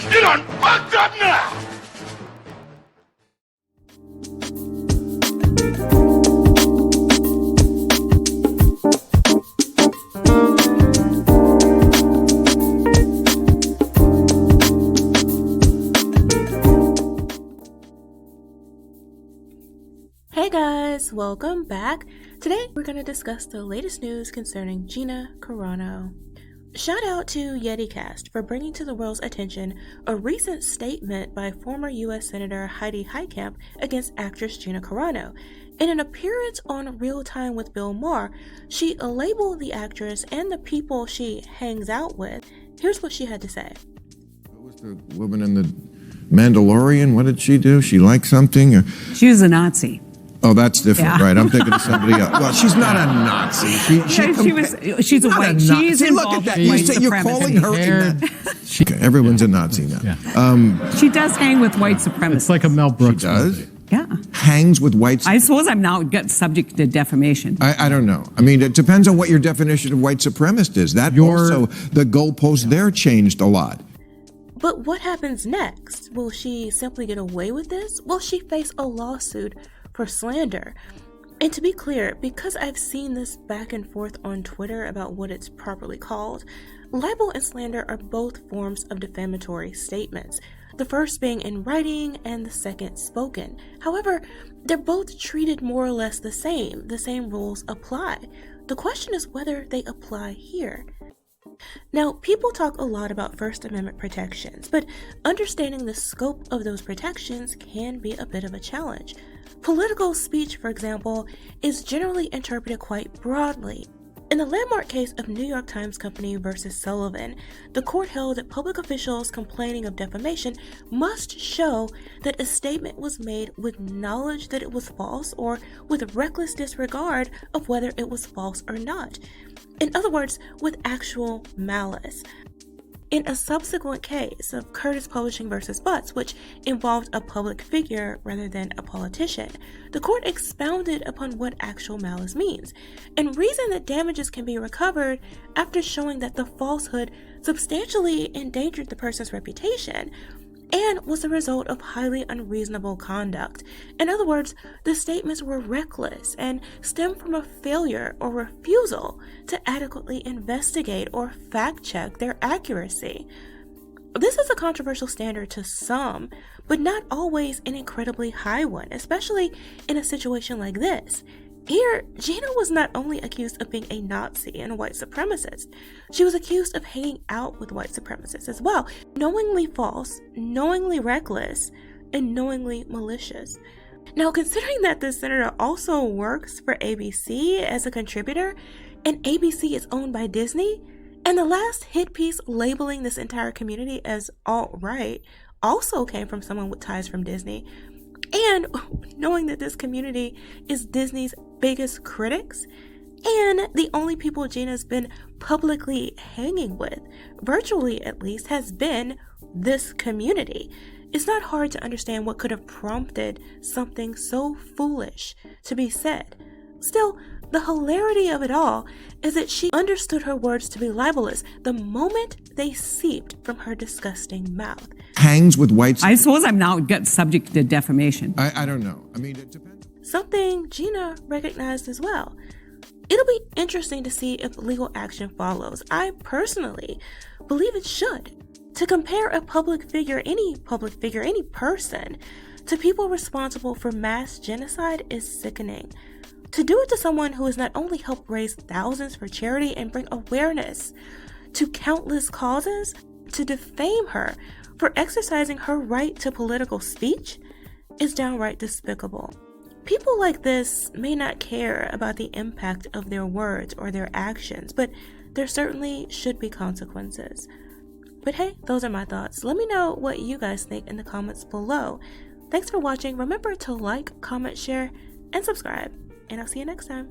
You done fucked up now! Hey guys, welcome back. Today we're going to discuss the latest news concerning Gina Carano. Shout out to YetiCast for bringing to the world's attention a recent statement by former U.S. Senator Heidi Heitkamp against actress Gina Carano. In an appearance on Real Time with Bill Maher, she labeled the actress and the people she hangs out with. Here's what she had to say. What was the woman in the Mandalorian? What did she do? She liked something? Or... She was a Nazi. Oh, that's different, right? I'm thinking of somebody else. Well, she's not a Nazi. She's a white. She's involved in white supremacy. You're calling her in that. Okay, everyone's a Nazi now. Yeah. She does hang with white supremacists. It's like a Mel Brooks. She does? movie. Yeah. Hangs with white supremacists? I suppose I'm now subject to defamation. I don't know. I mean, it depends on what your definition of white supremacist is. That also, the goalpost there changed a lot. But what happens next? Will she simply get away with this? Will she face a lawsuit for slander? And to be clear, because I've seen this back and forth on Twitter about what it's properly called, libel and slander are both forms of defamatory statements, the first being in writing and the second spoken. However, they're both treated more or less the same rules apply. The question is whether they apply here. Now, people talk a lot about First Amendment protections, but understanding the scope of those protections can be a bit of a challenge. Political speech, for example, is generally interpreted quite broadly. In the landmark case of New York Times Company versus Sullivan, the court held that public officials complaining of defamation must show that a statement was made with knowledge that it was false or with reckless disregard of whether it was false or not. In other words, with actual malice. In a subsequent case of Curtis Publishing versus Butts, which involved a public figure rather than a politician, the court expounded upon what actual malice means and reasoned that damages can be recovered after showing that the falsehood substantially endangered the person's reputation and was the result of highly unreasonable conduct. In other words, the statements were reckless and stemmed from a failure or refusal to adequately investigate or fact-check their accuracy. This is a controversial standard to some, but not always an incredibly high one, especially in a situation like this. Here, Gina was not only accused of being a Nazi and a white supremacist, she was accused of hanging out with white supremacists as well, knowingly false, knowingly reckless, and knowingly malicious. Now, considering that this senator also works for ABC as a contributor, and ABC is owned by Disney, and the last hit piece labeling this entire community as alt-right also came from someone with ties from Disney, and knowing that this community is Disney's biggest critics and the only people Gina's been publicly hanging with, virtually at least, has been this community, it's not hard to understand what could have prompted something so foolish to be said. Still, the hilarity of it all is that she understood her words to be libelous the moment they seeped from her disgusting mouth. Hangs with white... I suppose I'm now subject to defamation. I don't know. I mean, it depends. Something Gina recognized as well. It'll be interesting to see if legal action follows. I personally believe it should. To compare a public figure, any person, to people responsible for mass genocide is sickening. To do it to someone who has not only helped raise thousands for charity and bring awareness to countless causes, to defame her for exercising her right to political speech is downright despicable. People like this may not care about the impact of their words or their actions, but there certainly should be consequences. But hey, those are my thoughts. Let me know what you guys think in the comments below. Thanks for watching. Remember to like, comment, share, and subscribe. And I'll see you next time.